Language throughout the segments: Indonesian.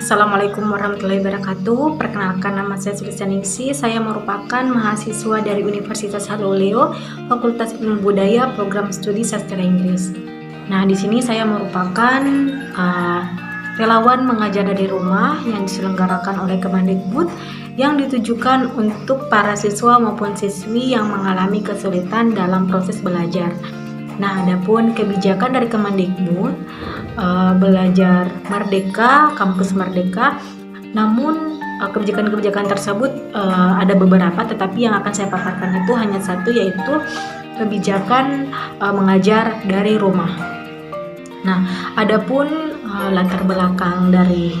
Assalamualaikum warahmatullahi wabarakatuh. Perkenalkan, nama saya Sulistianingsih. Saya merupakan mahasiswa dari Universitas Haloleo, Fakultas Ilmu Budaya, Program Studi Sastra Inggris. Nah, di sini saya merupakan relawan mengajar dari rumah yang diselenggarakan oleh Kemendikbud yang ditujukan untuk para siswa maupun siswi yang mengalami kesulitan dalam proses belajar. Nah, adapun kebijakan dari Kemendikbud belajar merdeka, kampus merdeka. Namun kebijakan-kebijakan tersebut ada beberapa, tetapi yang akan saya paparkan itu hanya satu, yaitu kebijakan mengajar dari rumah. Nah, adapun latar belakang dari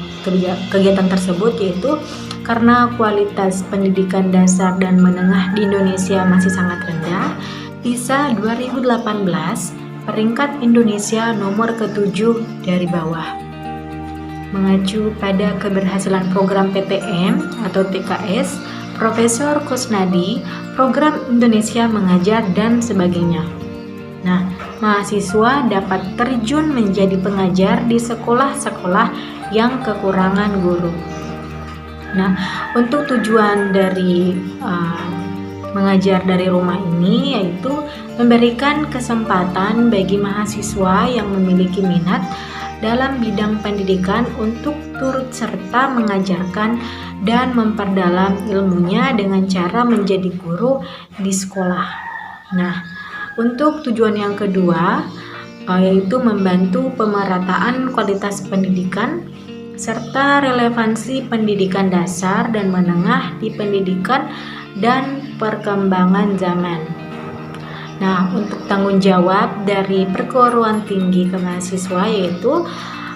kegiatan tersebut yaitu karena kualitas pendidikan dasar dan menengah di Indonesia masih sangat rendah. PISA 2018 peringkat Indonesia nomor ke-7 dari bawah. Mengacu pada keberhasilan program PTM atau TKS, Profesor Kusnadi, program Indonesia Mengajar dan sebagainya. Nah, mahasiswa dapat terjun menjadi pengajar di sekolah-sekolah yang kekurangan guru. Nah, untuk tujuan dari mengajar dari rumah ini yaitu memberikan kesempatan bagi mahasiswa yang memiliki minat dalam bidang pendidikan untuk turut serta mengajarkan dan memperdalam ilmunya dengan cara menjadi guru di sekolah. Nah, untuk tujuan yang kedua yaitu membantu pemerataan kualitas pendidikan serta relevansi pendidikan dasar dan menengah di pendidikan dan perkembangan zaman. Nah, untuk tanggung jawab dari perguruan tinggi ke mahasiswa yaitu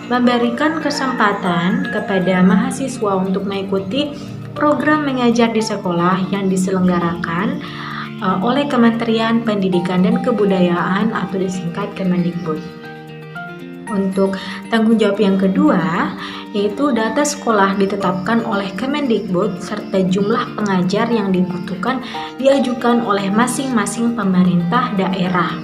memberikan kesempatan kepada mahasiswa untuk mengikuti program mengajar di sekolah yang diselenggarakan oleh Kementerian Pendidikan dan Kebudayaan atau disingkat Kemendikbud. Untuk tanggung jawab yang kedua, yaitu data sekolah ditetapkan oleh Kemendikbud serta jumlah pengajar yang dibutuhkan diajukan oleh masing-masing pemerintah daerah.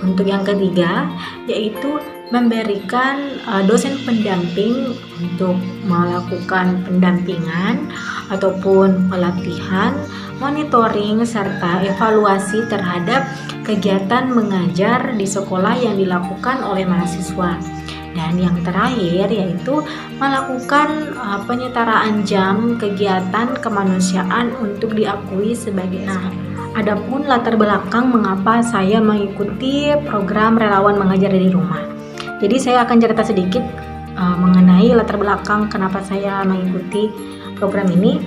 Untuk yang ketiga, yaitu memberikan dosen pendamping untuk melakukan pendampingan ataupun pelatihan, monitoring, serta evaluasi terhadap kegiatan mengajar di sekolah yang dilakukan oleh mahasiswa. Dan yang terakhir yaitu melakukan penyetaraan jam kegiatan kemanusiaan untuk diakui sebagai adapun latar belakang mengapa saya mengikuti program relawan mengajar dari rumah. Jadi saya akan cerita sedikit mengenai latar belakang kenapa saya mengikuti program ini.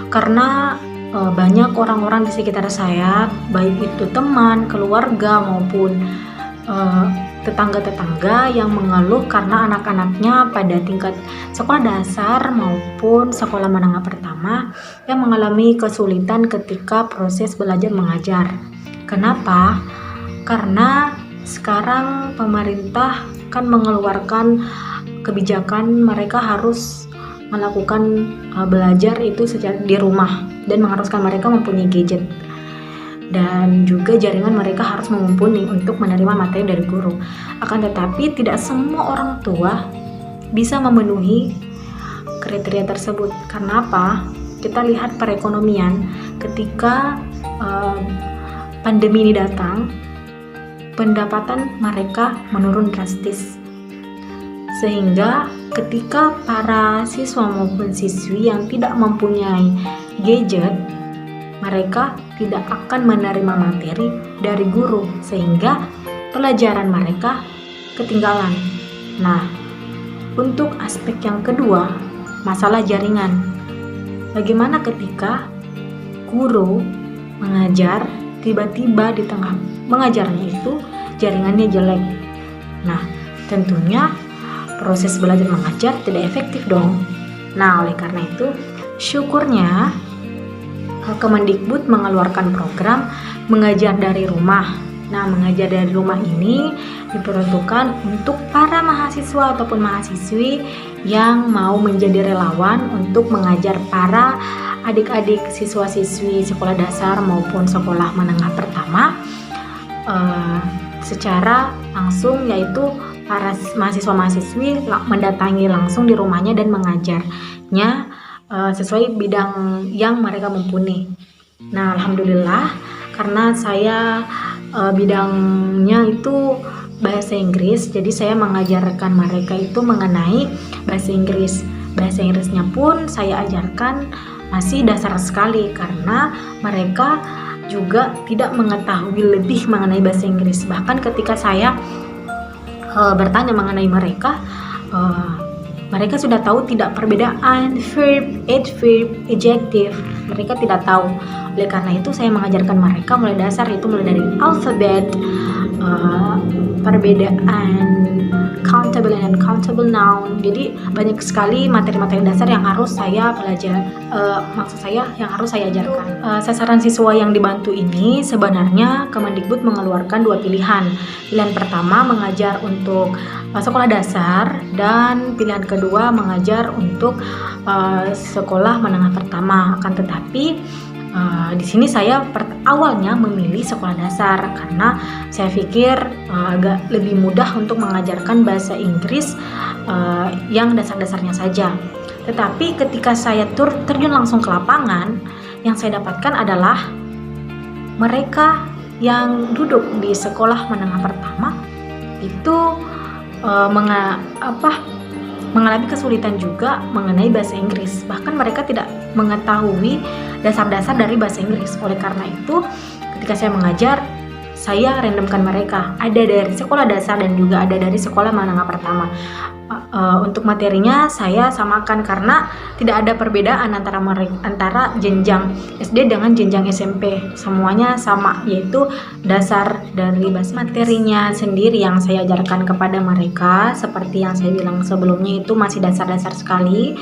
Karena banyak orang-orang di sekitar saya, baik itu teman, keluarga maupun tetangga-tetangga yang mengeluh karena anak-anaknya pada tingkat sekolah dasar maupun sekolah menengah pertama yang mengalami kesulitan ketika proses belajar mengajar. Kenapa? Karena sekarang pemerintah kan mengeluarkan kebijakan mereka harus melakukan belajar itu secara di rumah dan mengharuskan mereka mempunyai gadget. Dan juga jaringan mereka harus mumpuni untuk menerima materi dari guru. Akan tetapi tidak semua orang tua bisa memenuhi kriteria tersebut. Karena apa? Kita lihat perekonomian ketika pandemi ini datang, pendapatan mereka menurun drastis. Sehingga ketika para siswa maupun siswi yang tidak mempunyai gadget, mereka tidak akan menerima materi dari guru sehingga pelajaran mereka ketinggalan. Nah, untuk aspek yang kedua, masalah jaringan. Bagaimana ketika guru mengajar tiba-tiba di tengah mengajarnya itu jaringannya jelek? Nah, tentunya proses belajar mengajar tidak efektif dong. Nah, oleh karena itu, syukurnya Kemendikbud mengeluarkan program mengajar dari rumah. Nah, mengajar dari rumah ini diperuntukkan untuk para mahasiswa ataupun mahasiswi yang mau menjadi relawan untuk mengajar para adik-adik siswa-siswi sekolah dasar maupun sekolah menengah pertama secara langsung, yaitu para mahasiswa-mahasiswi mendatangi langsung di rumahnya dan mengajarnya sesuai bidang yang mereka mumpuni. Nah, alhamdulillah karena saya bidangnya itu bahasa Inggris, jadi saya mengajarkan mereka itu mengenai bahasa Inggris. Bahasa Inggrisnya pun saya ajarkan masih dasar sekali karena mereka juga tidak mengetahui lebih mengenai bahasa Inggris. Bahkan ketika saya bertanya mengenai mereka, mereka sudah tahu tidak perbedaan verb, adverb, adjective. Mereka tidak tahu. Oleh karena itu saya mengajarkan mereka mulai dasar, itu mulai dari alfabet, perbedaan countable and uncountable noun. Jadi banyak sekali materi-materi dasar yang harus saya pelajari, yang harus saya ajarkan. Sasaran siswa yang dibantu ini sebenarnya Kemendikbud mengeluarkan 2 pilihan. Pilihan pertama mengajar untuk sekolah dasar dan pilihan kedua mengajar untuk sekolah menengah pertama. Akan tetapi di sini saya awalnya memilih sekolah dasar karena saya pikir agak lebih mudah untuk mengajarkan bahasa Inggris yang dasar-dasarnya saja. Tetapi ketika saya terjun langsung ke lapangan, yang saya dapatkan adalah mereka yang duduk di sekolah menengah pertama itu mengalami kesulitan juga mengenai bahasa Inggris. Bahkan mereka tidak mengetahui dasar-dasar dari bahasa Inggris. Oleh karena itu, ketika saya mengajar, saya randomkan mereka. Ada dari sekolah dasar dan juga ada dari sekolah menengah pertama. Untuk materinya saya samakan karena tidak ada perbedaan antara jenjang SD dengan jenjang SMP. Semuanya sama, yaitu dasar dari bahasa. Materinya sendiri yang saya ajarkan kepada mereka seperti yang saya bilang sebelumnya itu masih dasar-dasar sekali,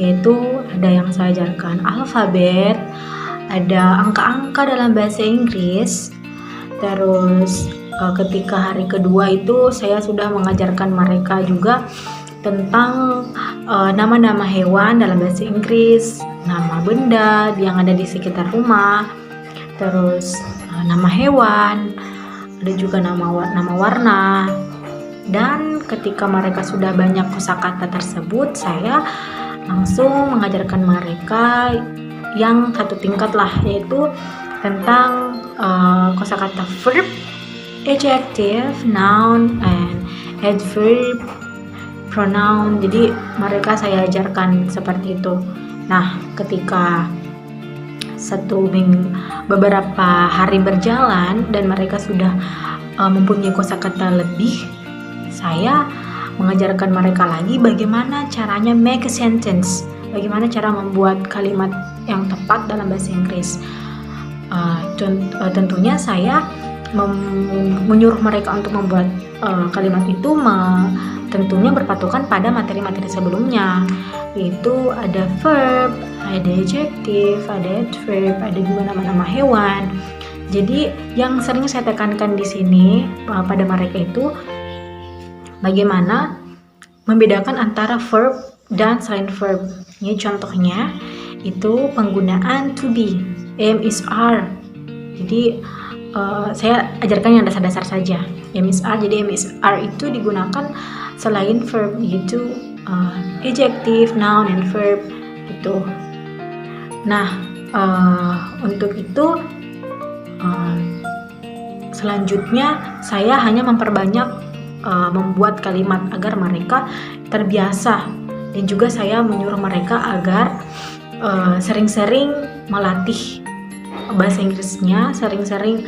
yaitu ada yang saya ajarkan alfabet, ada angka-angka dalam bahasa Inggris. Terus ketika hari kedua itu saya sudah mengajarkan mereka juga tentang nama-nama hewan dalam bahasa Inggris, nama benda yang ada di sekitar rumah, terus nama hewan, ada juga nama warna. Dan ketika mereka sudah banyak kosakata tersebut, saya langsung mengajarkan mereka yang satu tingkat lah, yaitu tentang kosakata verb, adjective, noun, and adverb, pronoun. Jadi mereka saya ajarkan seperti itu. Nah, ketika beberapa hari berjalan dan mereka sudah mempunyai kosakata lebih, saya mengajarkan mereka lagi bagaimana caranya make a sentence, bagaimana cara membuat kalimat yang tepat dalam bahasa Inggris. Tentunya saya menyuruh mereka untuk membuat kalimat itu tentunya berpatokan pada materi-materi sebelumnya, yaitu ada verb, ada adjective, ada adverb, ada juga nama-nama hewan. Jadi yang sering saya tekankan di sini pada mereka itu bagaimana membedakan antara verb dan selain verb. Ini contohnya itu penggunaan to be, am is are. Jadi saya ajarkan yang dasar-dasar saja. Am is are, jadi am is are itu digunakan selain verb, yaitu adjective, noun, and verb gitu. Nah, untuk itu selanjutnya saya hanya memperbanyak membuat kalimat agar mereka terbiasa, dan juga saya menyuruh mereka agar sering-sering melatih bahasa Inggrisnya, sering-sering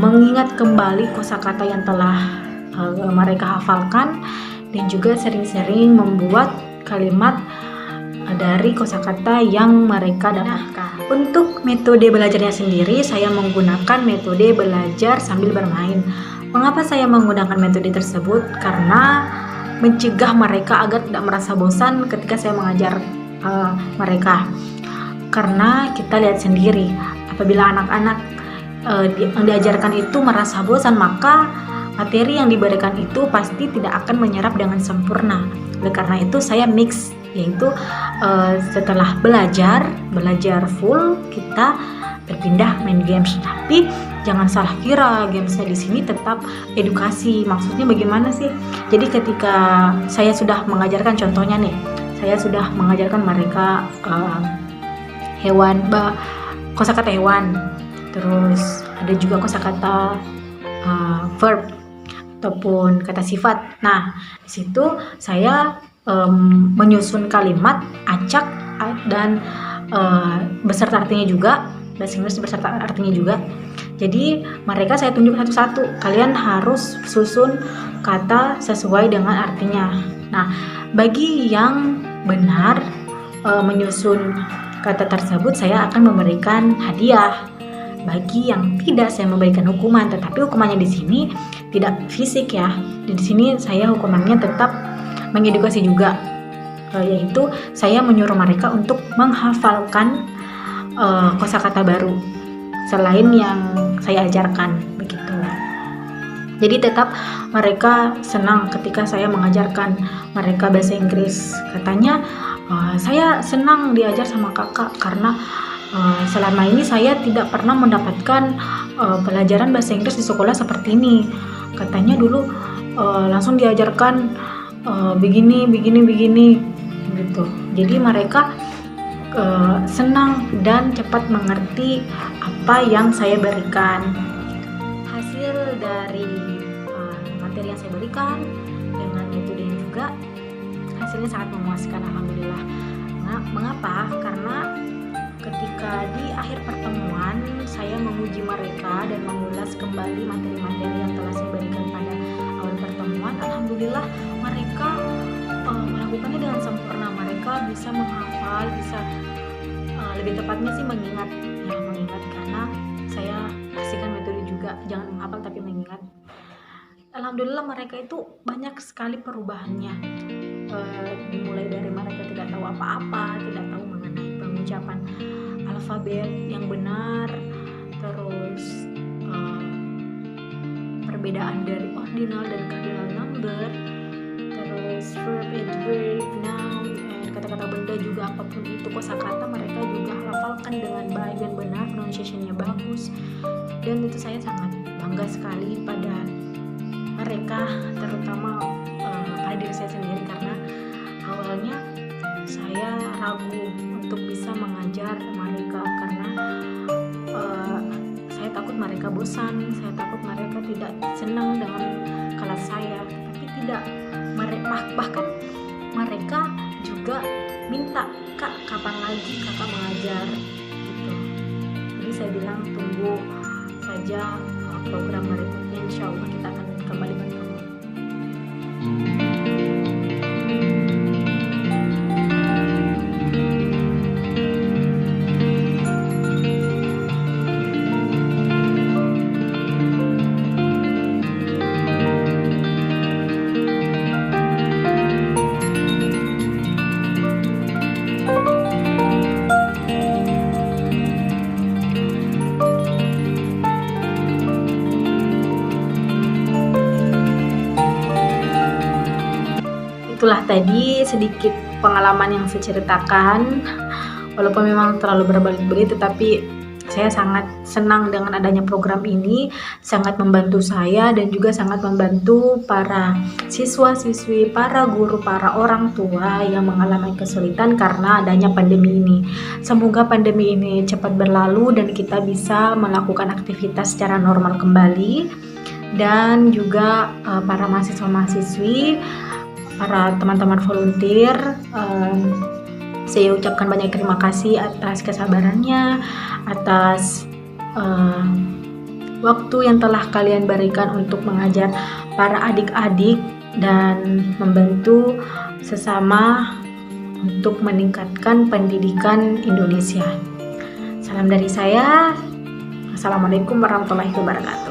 mengingat kembali kosakata yang telah mereka hafalkan, dan juga sering-sering membuat kalimat dari kosakata yang mereka dapatkan. Untuk metode belajarnya sendiri, saya menggunakan metode belajar sambil bermain. Mengapa saya menggunakan metode tersebut? Karena mencegah mereka agar tidak merasa bosan ketika saya mengajar mereka. Karena kita lihat sendiri, apabila anak-anak yang diajarkan itu merasa bosan, maka materi yang diberikan itu pasti tidak akan menyerap dengan sempurna. Oleh karena itu saya mix, yaitu setelah belajar full kita berpindah main games. Tapi jangan salah kira, gamesnya di sini tetap edukasi. Maksudnya bagaimana sih? Jadi ketika saya sudah mengajarkan, contohnya nih, saya sudah mengajarkan mereka kosakata hewan, terus ada juga kosakata verb ataupun kata sifat. Nah, di situ saya menyusun kalimat acak dan beserta artinya juga, bahasa Inggris beserta artinya juga. Jadi mereka saya tunjuk satu-satu, kalian harus susun kata sesuai dengan artinya. Nah, bagi yang benar menyusun kata tersebut, saya akan memberikan hadiah. Bagi yang tidak, saya memberikan hukuman. Tetapi hukumannya di sini tidak fisik ya. Di sini saya hukumannya tetap mengedukasi juga, yaitu saya menyuruh mereka untuk menghafalkan kosakata baru selain yang saya ajarkan, begitu. Jadi tetap mereka senang ketika saya mengajarkan mereka bahasa Inggris. Katanya, saya senang diajar sama kakak karena selama ini saya tidak pernah mendapatkan pelajaran bahasa Inggris di sekolah seperti ini. Katanya dulu langsung diajarkan begini gitu. Jadi mereka senang dan cepat mengerti apa yang saya berikan. Hasil dari materi yang saya berikan dengan metodenya juga, hasilnya sangat memuaskan, alhamdulillah. Mengapa? Karena ketika di akhir pertemuan saya menguji mereka dan mengulas kembali materi-materi yang telah saya berikan pada awal pertemuan, alhamdulillah mereka melakukannya dengan sempurna. Mereka bisa menghafal, bisa lebih tepatnya sih mengingat karena saya kasihkan metode juga, jangan menghafal tapi mengingat. Alhamdulillah mereka itu banyak sekali perubahannya, dimulai dari mereka tidak tahu apa-apa, tidak tahu mengenai pengucapan alfabet yang benar, terus perbedaan dari ordinal dan cardinal number, terus verb, adverb, noun, kata-kata benda juga, apapun itu kosakata mereka juga hafalkan dengan baik dan benar, pronunciation-nya bagus. Dan itu saya sangat bangga sekali pada mereka, terutama pada diri saya sendiri, karena awalnya saya ragu untuk bisa mengajar mereka karena saya takut mereka bosan, saya takut mereka tidak senang dengan kelas saya. Tapi tidak, bahkan mereka juga minta, "Kak, kapan lagi kakak mengajar?" gitu. Jadi saya bilang tunggu saja program berikutnya, insya Allah kita akan kembali bertemu. Itulah tadi sedikit pengalaman yang saya ceritakan, walaupun memang terlalu berbelit-belit, tetapi saya sangat senang dengan adanya program ini, sangat membantu saya dan juga sangat membantu para siswa-siswi, para guru, para orang tua yang mengalami kesulitan karena adanya pandemi ini. Semoga pandemi ini cepat berlalu dan kita bisa melakukan aktivitas secara normal kembali. Dan juga para mahasiswa-mahasiswi, para teman-teman volunteer, saya ucapkan banyak terima kasih atas kesabarannya, atas waktu yang telah kalian berikan untuk mengajar para adik-adik dan membantu sesama untuk meningkatkan pendidikan Indonesia. Salam dari saya. Assalamualaikum warahmatullahi wabarakatuh.